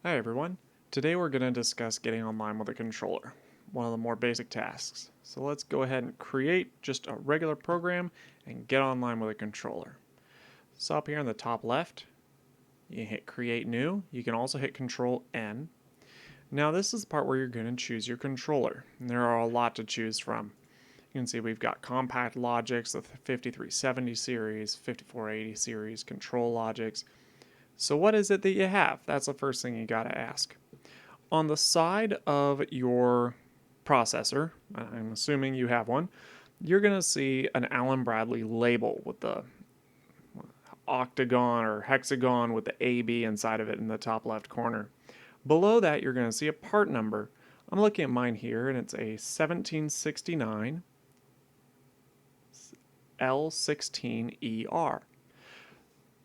Hi everyone. Today we're going to discuss getting online with a controller, one of the more basic tasks. So let's go ahead and create just a regular program and get online with a controller. So up here in the top left, you hit create new. You can also hit control N. Now this is the part where you're going to choose your controller. And there are a lot to choose from. You can see we've got compact logics, the 5370 series, 5480 series, control logics. So what is it that you have? That's the first thing you got to ask. On the side of your processor, I'm assuming you have one, you're going to see an Allen Bradley label with the octagon or hexagon with the AB inside of it in the top left corner. Below that, you're going to see a part number. I'm looking at mine here, and it's a 1769 L16ER.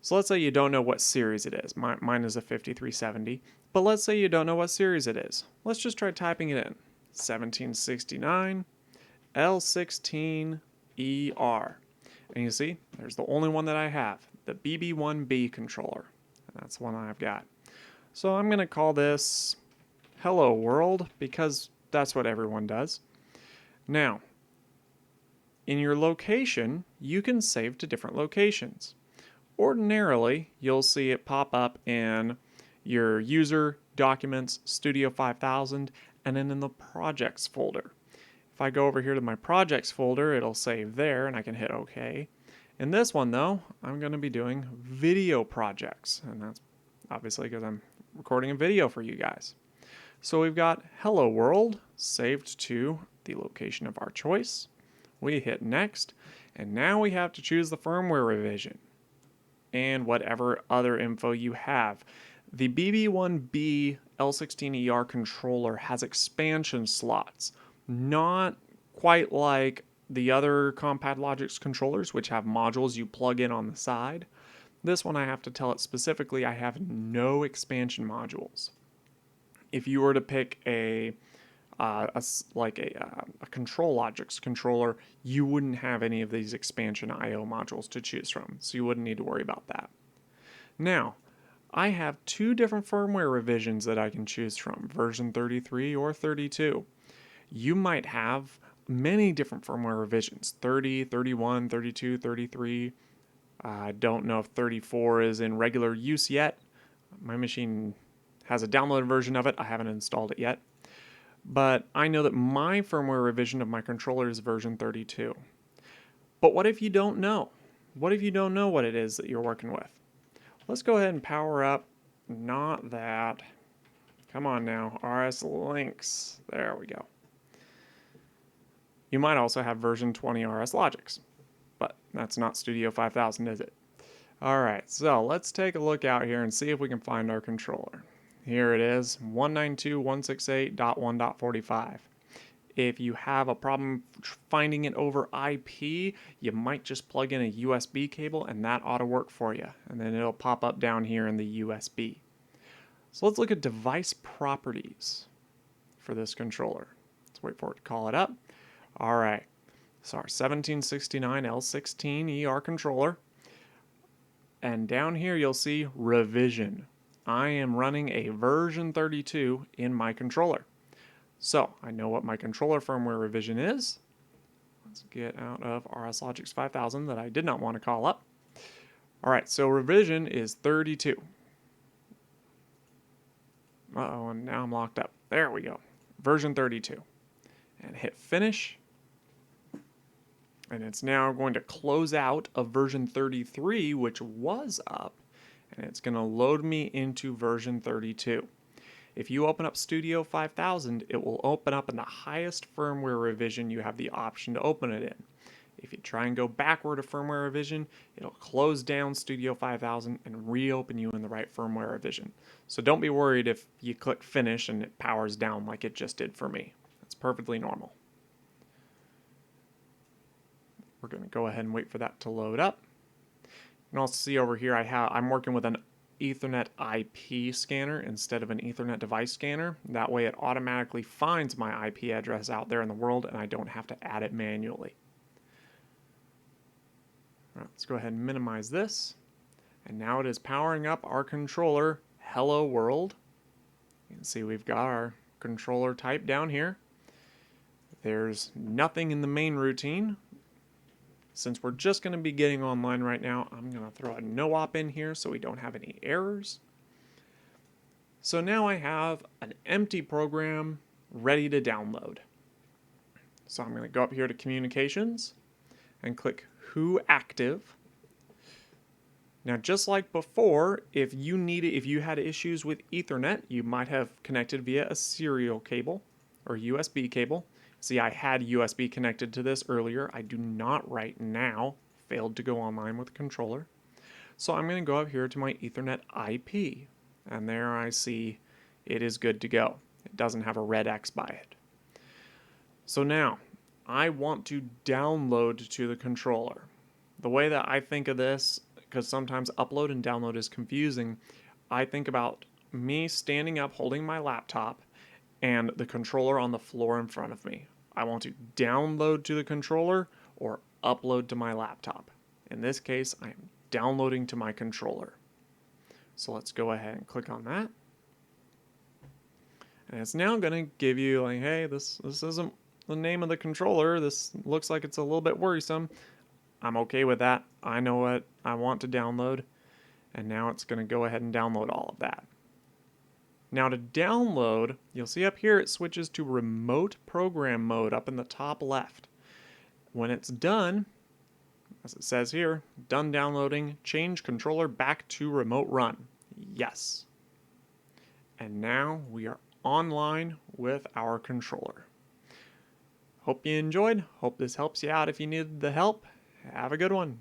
So let's say you don't know what series it is. Mine is a 5370. But let's say you don't know what series it is. Let's just try typing it in. 1769 L16ER. And you see, there's the only one that I have, the BB1B controller. And that's the one I've got. So I'm going to call this Hello World because that's what everyone does. Now, in your location, you can save to different locations. Ordinarily, you'll see it pop up in your user, documents, Studio 5000, and then in the projects folder. If I go over here to my projects folder, it'll save there and I can hit OK. In this one though, I'm going to be doing video projects, and that's obviously because I'm recording a video for you guys. So we've got Hello World saved to the location of our choice. We hit next, and now we have to choose the firmware revision and whatever other info you have. The BB1B L16ER controller has expansion slots, not quite like the other Compact Logix controllers, which have modules you plug in on the side. This one I have to tell it specifically I have no expansion modules. If you were to pick a Control Logix controller, you wouldn't have any of these expansion I/O modules to choose from, so you wouldn't need to worry about that. Now, I have two different firmware revisions that I can choose from, version 33 or 32. You might have many different firmware revisions, 30, 31, 32, 33. I don't know if 34 is in regular use yet. My machine has a downloaded version of it. I haven't installed it yet. But I know that my firmware revision of my controller is version 32. But what if you don't know? What if you don't know what it is that you're working with? Let's go ahead and power up, not that. Come on now, RS Links. There we go. You might also have version 20 RS Logix, but that's not Studio 5000, is it? Alright, so let's take a look out here and see if we can find our controller. Here it is, 192.168.1.45. If you have a problem finding it over IP, you might just plug in a USB cable and that ought to work for you. And then it'll pop up down here in the USB. So let's look at device properties for this controller. Let's wait for it to call it up. All right, so our 1769 L16ER controller. And down here you'll see revision. I am running a version 32 in my controller. So I know what my controller firmware revision is. Let's get out of RS Logix 5000 that I did not want to call up. All right, so revision is 32. Uh-oh, and now I'm locked up. There we go. Version 32. And hit finish. And it's now going to close out of version 33, which was up. And it's going to load me into version 32. If you open up Studio 5000, it will open up in the highest firmware revision you have the option to open it in. If you try and go backward a firmware revision, it'll close down Studio 5000 and reopen you in the right firmware revision. So don't be worried if you click finish and it powers down like it just did for me. That's perfectly normal. We're going to go ahead and wait for that to load up. You can also see over here I'm working with an Ethernet IP scanner instead of an Ethernet device scanner. That way it automatically finds my IP address out there in the world and I don't have to add it manually. All right, let's go ahead and minimize this. And now it is powering up our controller, Hello World. You can see we've got our controller type down here. There's nothing in the main routine. Since we're just going to be getting online right now, I'm going to throw a no-op in here so we don't have any errors. So now I have an empty program ready to download. So I'm going to go up here to Communications and click Who Active. Now, just like before, if you had issues with Ethernet, you might have connected via a serial cable or USB cable. See, I had USB connected to this earlier. I do not right now. Failed to go online with the controller. So I'm going to go up here to my Ethernet IP. And there I see it is good to go. It doesn't have a red X by it. So now, I want to download to the controller. The way that I think of this, because sometimes upload and download is confusing, I think about me standing up holding my laptop and the controller on the floor in front of me. I want to download to the controller or upload to my laptop. In this case, I am downloading to my controller. So let's go ahead and click on that. And it's now going to give you like, hey, this isn't the name of the controller. This looks like it's a little bit worrisome. I'm okay with that. I know what I want to download. And now it's going to go ahead and download all of that. Now to download, you'll see up here it switches to remote program mode up in the top left. When it's done, as it says here, done downloading, change controller back to remote run. Yes. And now we are online with our controller. Hope you enjoyed. Hope this helps you out if you needed the help. Have a good one.